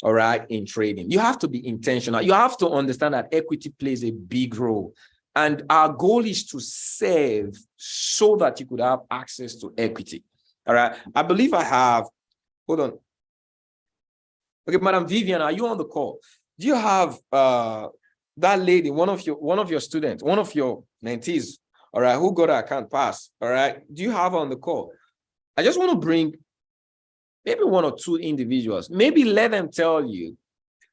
[SPEAKER 1] All right, in trading. You have to be intentional. You have to understand that equity plays a big role. And our goal is to save so that you could have access to equity. All right. I believe I have, hold on. Okay, Madam Vivian, are you on the call? Do you have that lady, one of your students, one of your mentees, all right, who got her account passed? All right. Do you have her on the call? I just want to bring maybe 1 or 2 individuals, maybe let them tell you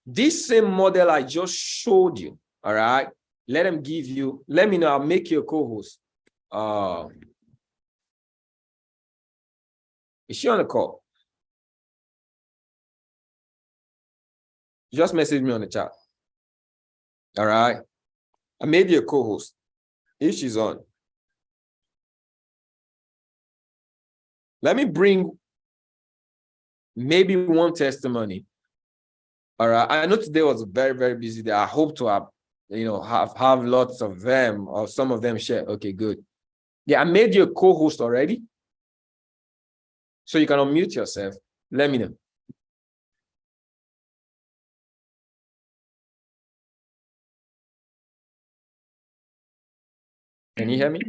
[SPEAKER 1] this same model I just showed you. All right. Let them give you, let me know, I'll make you a co-host. Is she on the call? Just message me on the chat. All right. I made you a co-host if she's on. Let me bring maybe 1 testimony. All right. I know today was a very, very busy day. I hope to have, have lots of them or some of them share. Okay, good. Yeah, I made you a co-host already. So you can unmute yourself. Let me know. Can you hear me?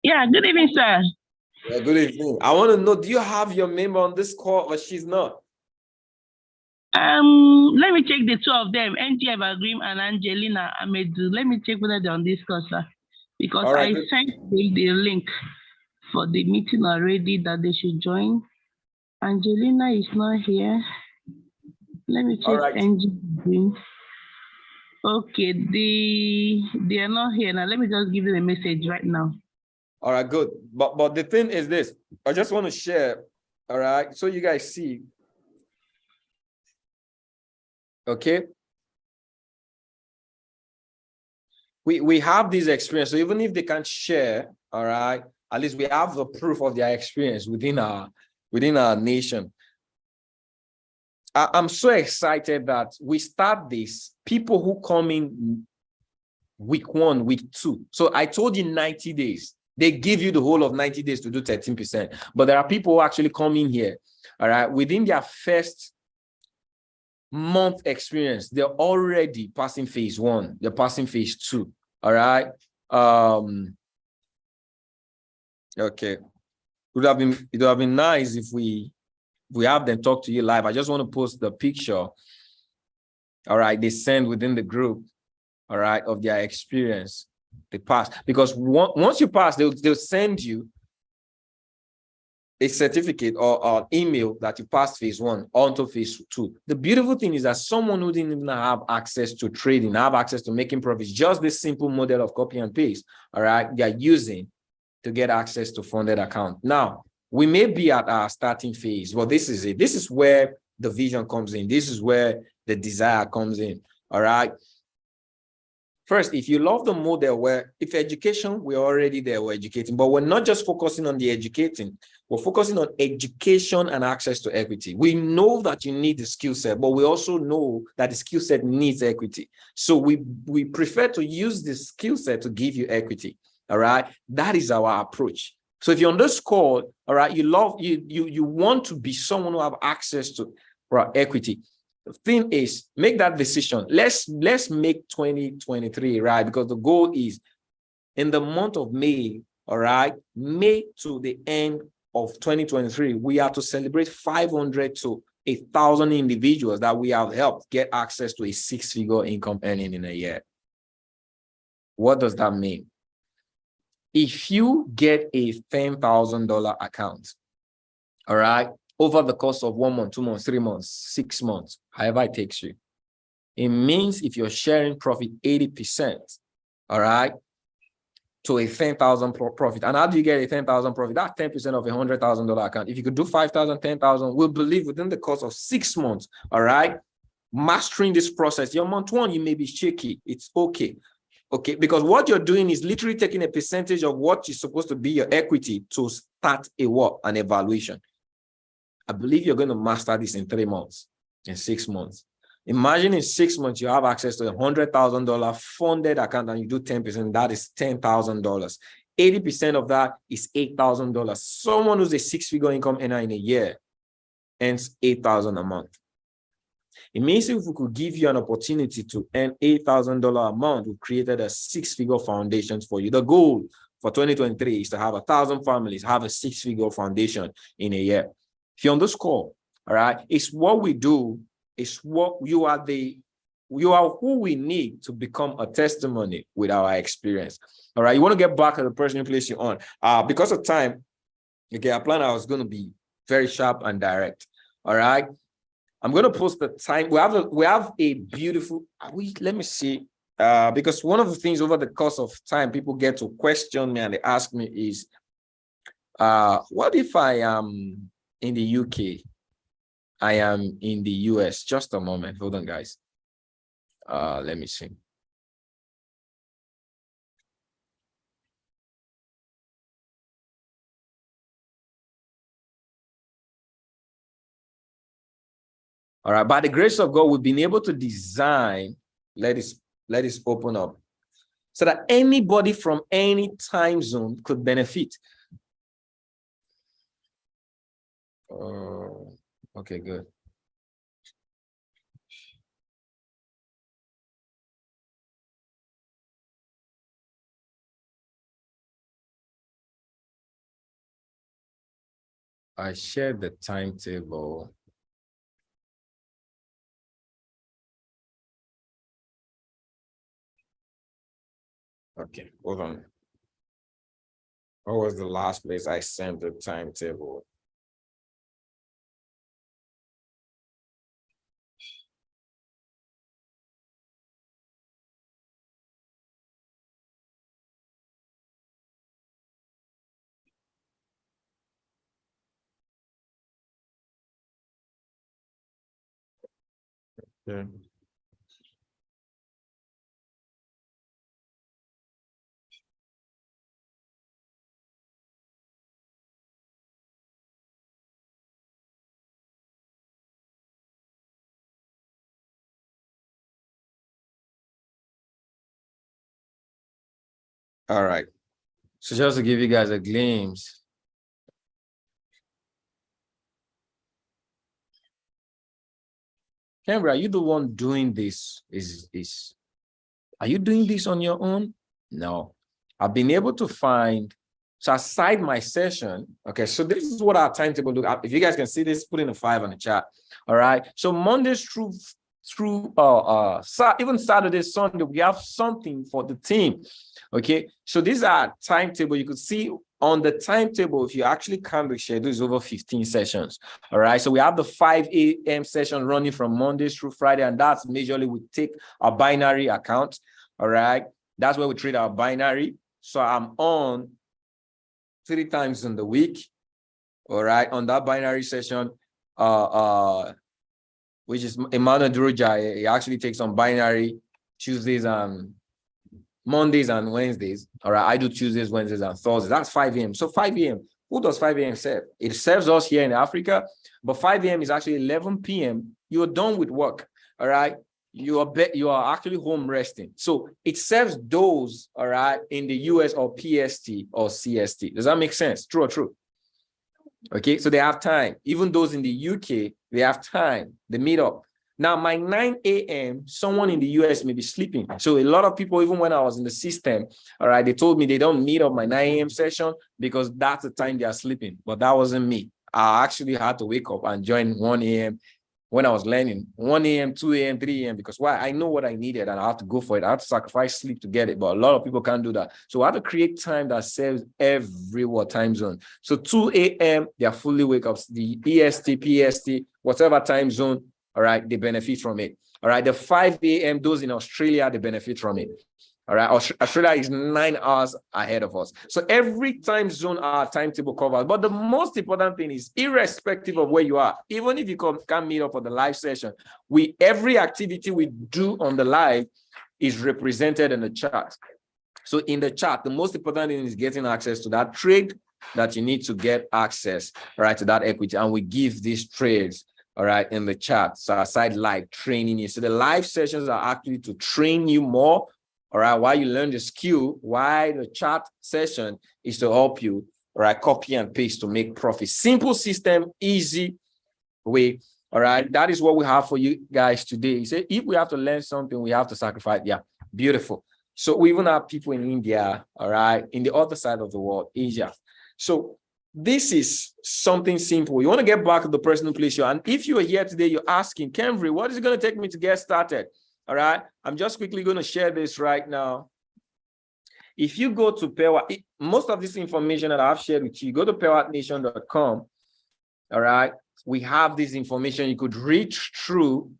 [SPEAKER 2] Yeah, good evening, sir.
[SPEAKER 1] Yeah, good evening. I want to know, do you have your member on this call or she's not?
[SPEAKER 2] Let me check the two of them, NG Evergreen and Angelina Amedu. Let me check whether they're on this call, sir. Because
[SPEAKER 1] All right,
[SPEAKER 2] I
[SPEAKER 1] good.
[SPEAKER 2] sent them the link for the meeting already that they should join. Angelina is not here. Let me
[SPEAKER 1] All
[SPEAKER 2] check
[SPEAKER 1] right.
[SPEAKER 2] NG Evergreen. Okay, they are not here now. Let me just give them a message right now.
[SPEAKER 1] All right, good. But the thing is this, I just want to share, all right, so you guys see. Okay. We have this experience. So even if they can't share, all right, at least we have the proof of their experience within our nation. I'm so excited that we start this. People who come in week 1, week 2. So I told you 90 days. They give you the whole of 90 days to do 13%. But there are people who actually come in here, all right, within their first month experience, they're already passing phase 1. They're passing phase 2. All right. Okay. It would have been nice if we have them talk to you live. I just want to post the picture. All right. They send within the group, all right, of their experience. They pass. Because once you pass, they'll send you a certificate or email that you passed phase 1 onto phase 2. The beautiful thing is that someone who didn't even have access to trading, have access to making profits, just this simple model of copy and paste, all right, they're using to get access to funded account. Now, we may be at our starting phase, but this is it. This is where the vision comes in. This is where the desire comes in, all right? First, if you love the model where if education, we're already there, we're educating, but we're not just focusing on the educating, we're focusing on education and access to equity. We know that you need the skill set, but we also know that the skill set needs equity. So we prefer to use the skill set to give you equity. All right. That is our approach. So if you're on this call, all right, you want to be someone who have access to equity. The thing is, make that decision. Let's make 2023 right, because the goal is in the month of May, all right, May to the end of 2023, we are to celebrate 500 to 1,000 individuals that we have helped get access to a 6-figure income earning in a year. What does that mean? If you get a $10,000 account, all right, over the course of 1 month, 2 months, 3 months, 6 months, however it takes you, it means if you're sharing profit 80%, all right, to a 10,000 profit. And how do you get a 10,000 profit? That's 10% of a $100,000 account. If you could do 5,000, 10,000, we'll believe within the course of 6 months, all right, mastering this process. Your month 1, you may be shaky. It's okay. Okay, because what you're doing is literally taking a percentage of what is supposed to be your equity to start a what? An evaluation. I believe you're going to master this in 3 months, in 6 months. Imagine in 6 months, you have access to a $100,000 funded account and you do 10%, that is $10,000. 80% of that is $8,000. Someone who's a 6-figure income earner in a year earns $8,000 a month. It means if we could give you an opportunity to earn $8,000 a month, we've created a 6-figure foundation for you. The goal for 2023 is to have 1,000 families have a 6-figure foundation in a year. If you're on this call, all right, it's what we do. It's what you are who we need to become a testimony with our experience. All right, you want to get back to the person who placed you on. Because of time, okay, I plan I was going to be very sharp and direct. All right. I'm going to post the time. We have a beautiful, let me see, because one of the things over the course of time, people get to question me and they ask me is, what if I am in the UK? I am in the US. Just a moment. Hold on, guys. Let me see. All right, by the grace of God, we've been able to design, let us open up, so that anybody from any time zone could benefit. Okay, good. I shared the timetable. Okay, hold on. What was the last place I sent the timetable? Yeah. All right. So just to give you guys a glimpse. Canberra, are you the one doing this? Are you doing this on your own? No. I've been able to find, so aside my session, okay, so this is what our timetable look at. If you guys can see this, put in a 5 on the chat. All right. So Mondays through even Saturday, Sunday, we have something for the team. Okay. So these are timetable. You could see on the timetable, if you actually count the schedule, is over 15 sessions. All right. So we have the 5 a.m. session running from Mondays through Friday, and that's majorly we take a binary account. All right. That's where we trade our binary. So I'm on 3 times in the week. All right. On that binary session, which is Emmanuel Duruja. He actually takes on binary Tuesdays and Mondays and Wednesdays. All right. I do Tuesdays, Wednesdays, and Thursdays. That's 5 a.m. So 5 a.m. Who does 5 a.m. serve? It serves us here in Africa, but 5 a.m. is actually 11 p.m. You're done with work. All right. You are actually home resting. So it serves those, all right, in the US or PST or CST. Does that make sense? True or true? Okay, so they have time. Even those in the UK, they have time. They meet up. Now, my 9 a.m., someone in the US may be sleeping. So a lot of people, even when I was in the system, all right, they told me they don't meet up my 9 a.m. session because that's the time they are sleeping. But that wasn't me. I actually had to wake up and join 1 a.m. when I was learning, 1 a.m., 2 a.m., 3 a.m., because why? I know what I needed and I have to go for it. I have to sacrifice sleep to get it, but a lot of people can't do that. So I have to create time that serves every time zone. So 2 a.m., they are fully wake ups, the EST, PST, whatever time zone, all right, they benefit from it. All right, the 5 a.m., those in Australia, they benefit from it. All right, Australia is 9 hours ahead of us. So every time zone, our timetable covers. But the most important thing is, irrespective of where you are, even if you can't meet up for the live session, every activity we do on the live is represented in the chat. So in the chat, the most important thing is getting access to that trade that you need to get access, right, to that equity. And we give these trades, all right, in the chat. So aside live training you. So the live sessions are actually to train you more. All right, while you learn the skill, why the chat session is to help you, all right, copy and paste to make profit. Simple system, easy way. All right, that is what we have for you guys today. So if we have to learn something, we have to sacrifice. Yeah, beautiful. So we even have people in India, all right, in the other side of the world, Asia. So this is something simple. You want to get back to the person who placed you. And if you are here today, you're asking, Kenvry, what is it going to take me to get started? All right, I'm just quickly going to share this right now. If you go to Pewat, most of this information that I've shared with you, go to pewatnation.com. All right, we have this information. You could reach through.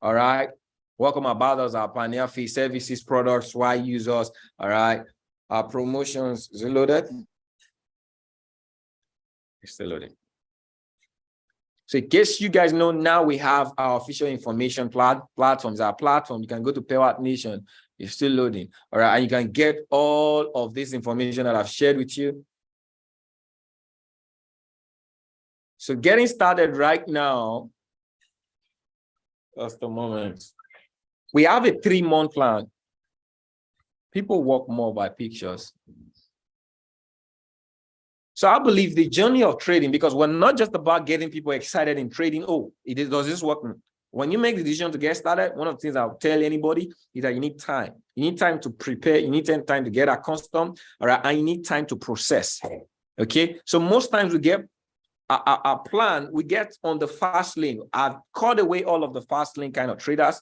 [SPEAKER 1] All right, welcome about us, our pioneer fee services, products, why users. All right, our promotions. Is it loaded? It's still loading. So in case you guys know, now we have our official information platforms. Our platform, you can go to Pewatnation. It's still loading. All right. And you can get all of this information that I've shared with you. So getting started right now. Just a moment. We have a 3-month plan. People work more by pictures. So I believe the journey of trading, because we're not just about getting people excited in trading. Oh, does this work? When you make the decision to get started, one of the things I'll tell anybody is that you need time. You need time to prepare. You need time to get accustomed, all right? And you need time to process, okay? So most times we get our plan, we get on the fast lane. I've called away all of the fast lane kind of traders.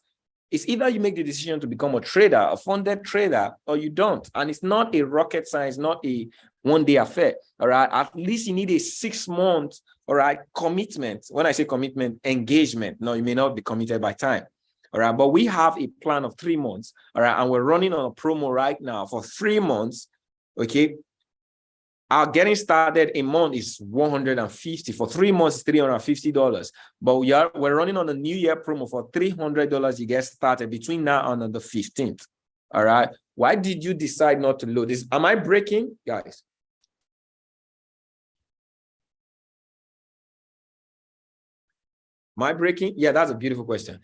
[SPEAKER 1] It's either you make the decision to become a trader, a funded trader, or you don't. And it's not a rocket science, not a one-day affair, all right? At least you need a 6 month, all right, commitment. When I say commitment, engagement. No, you may not be committed by time, all right? But we have a plan of 3 months, all right? And we're running on a promo right now for 3 months, okay? Our getting started a month is $150. For 3 months, it's $350. But we're running on a New Year promo for $300. You get started between now and the 15th. All right. Why did you decide not to load this? Am I breaking, guys? Am I breaking? Yeah, that's a beautiful question.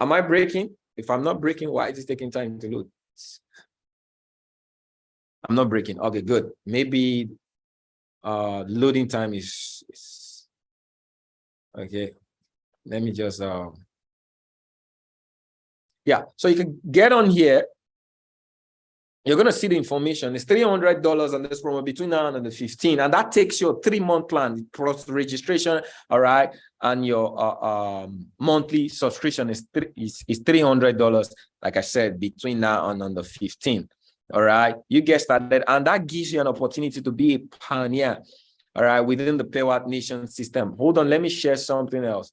[SPEAKER 1] Am I breaking? If I'm not breaking, why is it taking time to load? I'm not breaking. Okay, good. Maybe loading time is okay. Let me just yeah. So you can get on here. You're gonna see the information. It's $300 on this promo between now and the 15th, and that takes your 3-month plan plus registration. All right, and your monthly subscription is $300. Like I said, between now and on the 15th. All right, you get started, and that gives you an opportunity to be a pioneer, all right, within the Pewatnation system. Hold on, let me share something else.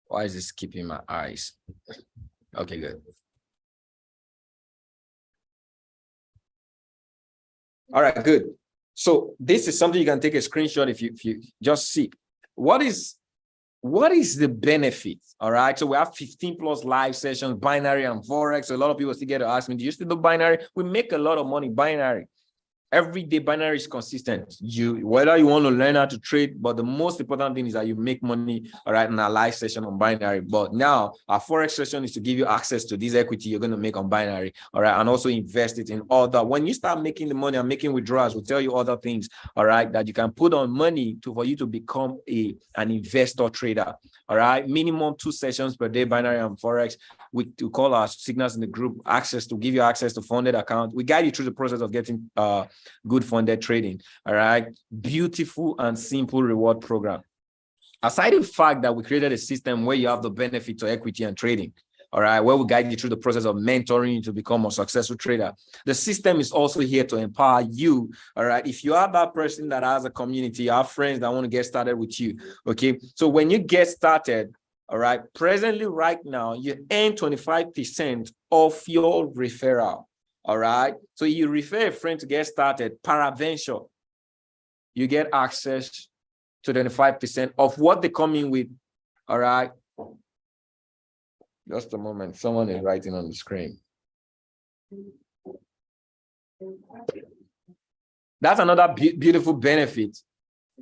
[SPEAKER 1] Why is this keeping my eyes? Okay, good. All right, good. So this is something you can take a screenshot if you just see. What is the benefit? All right. So we have 15 plus live sessions, binary and forex. So a lot of people still get to ask me, do you still do binary? We make a lot of money binary. Every day binary is consistent. Whether you want to learn how to trade, but the most important thing is that you make money, all right, in a live session on binary. But now our forex session is to give you access to this equity you're going to make on binary, all right, and also invest it in other. When you start making the money and making withdrawals, we'll tell you other things, all right, that you can put on money for you to become an investor trader, all right. Minimum 2 sessions per day, binary and forex. We call our signals in the group access to give you access to funded account. We guide you through the process of getting good funded trading. All right. Beautiful and simple reward program. Aside the fact that we created a system where you have the benefit to equity and trading, all right, where we guide you through the process of mentoring you to become a successful trader. The system is also here to empower you, all right? If you are that person that has a community, you have friends that want to get started with you, okay? So when you get started, all right, presently right now, you earn 25% of your referral, all right? So you refer a friend to get started, paraventure, you get access to 25% of what they come in with, all right? Just a moment, someone is writing on the screen. That's another beautiful benefit,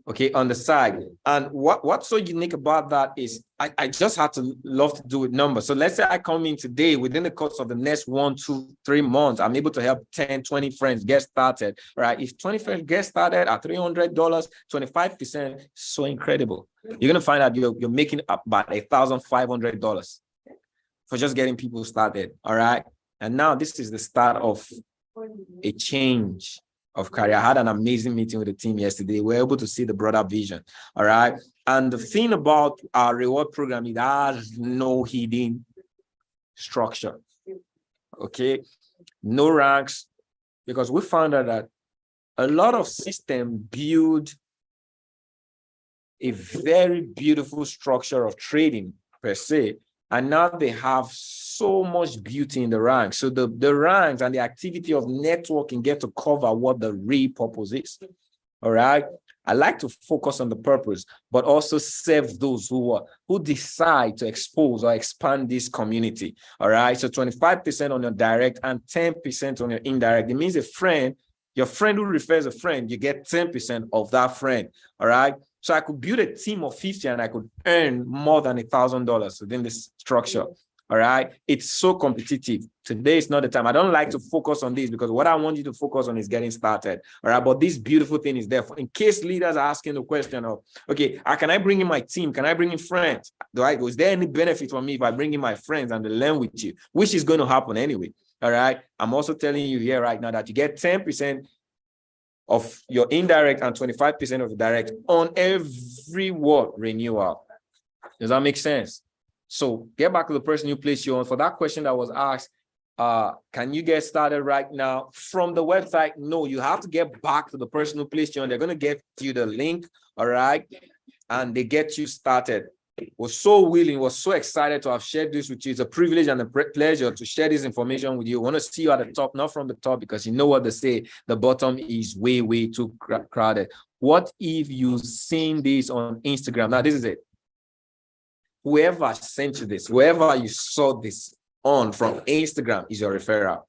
[SPEAKER 1] okay, on the side. And what's so unique about that is I just had to love to do with numbers. So let's say I come in today, within the course of the next 1, 2, 3 months, I'm able to help 10, 20 friends get started, right? If 20 friends get started at $300, 25%, so incredible. You're going to find out you're making about $1,500 for just getting people started, all right? And now this is the start of a change of career. I had an amazing meeting with the team yesterday. We were able to see the broader vision, all right? And the thing about our reward program, it has no hidden structure, okay? No ranks, because we found out that a lot of systems build a very beautiful structure of trading per se, and now they have so much beauty in the ranks. So the ranks and the activity of networking get to cover what the real purpose is. All right. I like to focus on the purpose, but also serve those who decide to expose or expand this community. All right. So 25% on your direct and 10% on your indirect. It means your friend who refers a friend, you get 10% of that friend. All right. So I could build a team of 50 and I could earn more than $1,000 within this structure. All right. It's so competitive. Today is not the time. I don't like to focus on this because what I want you to focus on is getting started. All right. But this beautiful thing is there for in case leaders are asking the question of, okay, can I bring in my team? Can I bring in friends? Is there any benefit for me if I bring in my friends and they learn with you, which is going to happen anyway? All right. I'm also telling you here right now that you get 10% of your indirect and 25% of the direct on every word renewal. Does that make sense? So get back to the person who placed you on. For that question that was asked, can you get started right now from the website? No, you have to get back to the person who placed you on. They're going to get you the link, all right? And they get you started. Was so willing, was so excited to have shared this with you. It's a privilege and a pleasure to share this information with you. I want to see you at the top, not from the top, because you know what they say, the bottom is way, way too crowded. What if you've seen this on Instagram? Now, this is it. Whoever sent you this, whoever you saw this on from Instagram is your referral.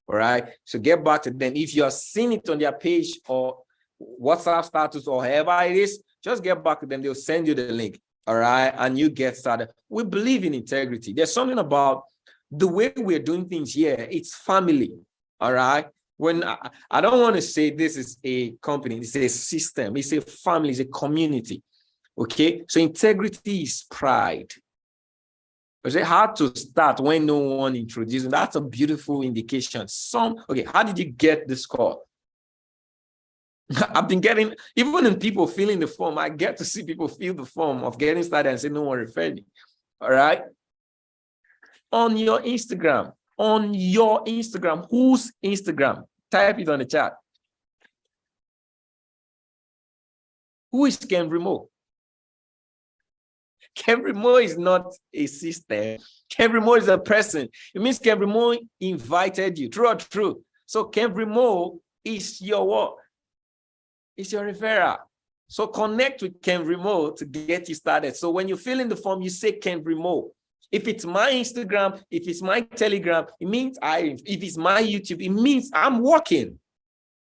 [SPEAKER 1] All right. So get back to them. If you have seen it on their page or WhatsApp status or however it is, just get back to them. They'll send you the link. All right. And you get started. We believe in integrity. There's something about the way we're doing things here. It's family. All right. When I don't want to say this is a company, it's a system, it's a family, it's a community. Okay, so integrity is pride. It's hard to start when no one introduces. That's a beautiful indication. Okay, how did you get this call? I've been getting, even in people filling the form, I get to see people fill the form of getting started and say, no one referred me. All right. On your Instagram, whose Instagram? Type it on the chat. Who is Ken Remo? Ken Remo is not a system. Ken Remo is a person. It means Ken Remo invited you. True or true? So Ken Remo is your what? It's your referral. So connect with Ken Remo to get you started. So when you fill in the form, you say Ken Remo. If it's my Instagram, if it's my Telegram, it means if it's my YouTube, it means I'm working.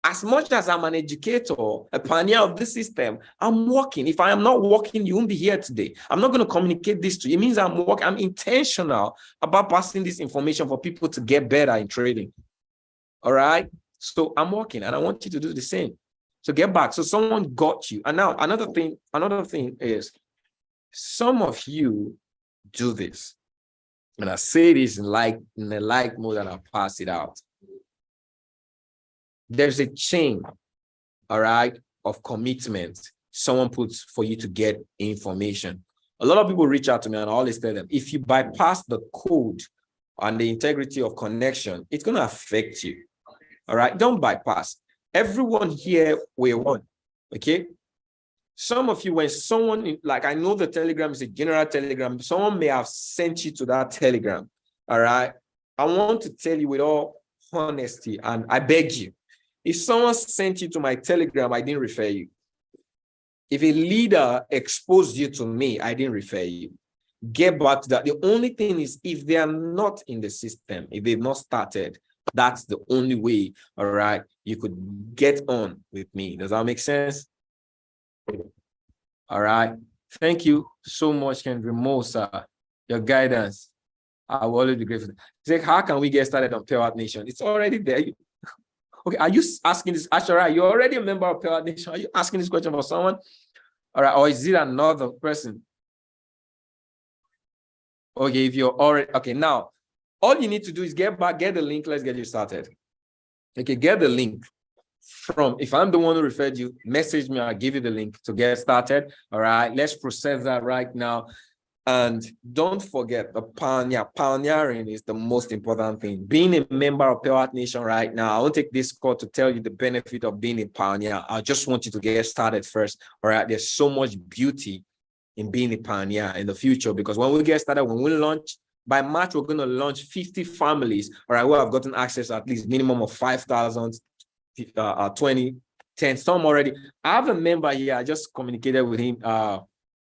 [SPEAKER 1] As much as I'm an educator, a pioneer of this system, I'm working. If I am not working, you won't be here today. I'm not going to communicate this to you. It means I'm working. I'm intentional about passing this information for people to get better in trading. All right. So I'm working and I want you to do the same. So get back. So someone got you. And now another thing is some of you do this. And I say this in a like mode and I pass it out. There's a chain, all right, of commitment someone puts for you to get information. A lot of people reach out to me and I always tell them, if you bypass the code and the integrity of connection, it's going to affect you. All right, don't bypass. Everyone here will want, okay? Some of you, when someone, like I know the Telegram is a general Telegram, someone may have sent you to that Telegram, all right? I want to tell you with all honesty, and I beg you, if someone sent you to my Telegram, I didn't refer you. If a leader exposed you to me, I didn't refer you. Get back to that. The only thing is if they are not in the system, if they've not started, that's the only way, all right, you could get on with me. Does that make sense? All right. Thank you so much, Ken Remo, sir. Your guidance. I will always be grateful. It's like, how can we get started on Pewatnation? It's already there. Okay, are you asking this? Ashara, you're already a member of Pewatnation. Are you asking this question for someone? All right, or is it another person? Okay, if you're already, okay, now, all you need to do is get the link. Let's get you started. Okay, get the link from, if I'm the one who referred you, message me, I'll give you the link to get started. All right, let's process that right now. And don't forget, the pioneering is the most important thing. Being a member of Pewatnation right now, I won't take this call to tell you the benefit of being a pioneer. I just want you to get started first. All right, there's so much beauty in being a pioneer in the future, because when we get started, when we launch, by March, we're going to launch 50 families, all right, who have gotten access to at least minimum of 5,000, 20, 10, some already. I have a member here, I just communicated with him.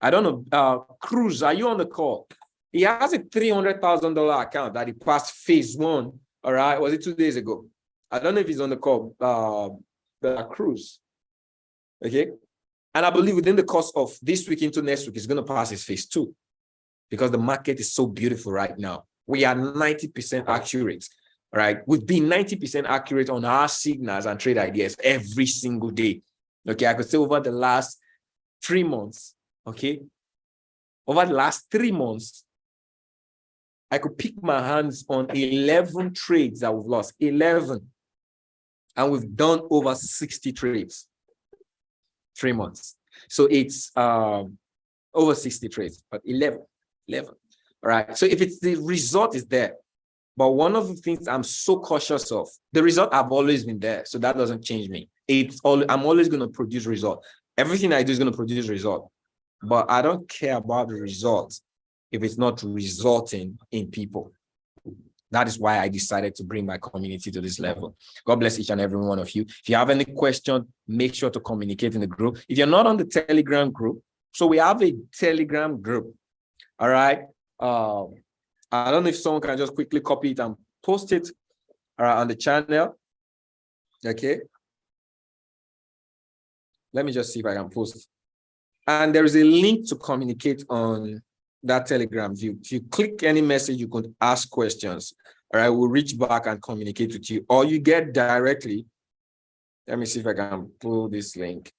[SPEAKER 1] I don't know, Cruz, are you on the call? He has a $300,000 account that he passed phase 1. All right, was it 2 days ago? I don't know if he's on the call, Cruz. Okay. And I believe within the course of this week into next week, he's going to pass his phase 2 because the market is so beautiful right now. We are 90% accurate, right? We've been 90% accurate on our signals and trade ideas every single day. Okay, I could say over the last 3 months, okay? Over the last 3 months, I could pick my hands on 11 trades that we've lost, 11. And we've done over 60 trades, 3 months. So it's over 60 trades, but 11. All right. So if it's the result is there, but one of the things I'm so cautious of, the result I've always been there. So that doesn't change me. I'm always going to produce result. Everything I do is going to produce result, but I don't care about the results if it's not resulting in people. That is why I decided to bring my community to this level. God bless each and every one of you. If you have any question, make sure to communicate in the group. If you're not on the Telegram group, so we have a Telegram group. All right. I don't know if someone can just quickly copy it and post it on the channel. Okay. Let me just see if I can post. And there is a link to communicate on that Telegram view. If you click any message, you can ask questions. All right, we'll reach back and communicate with you, or you get directly. Let me see if I can pull this link.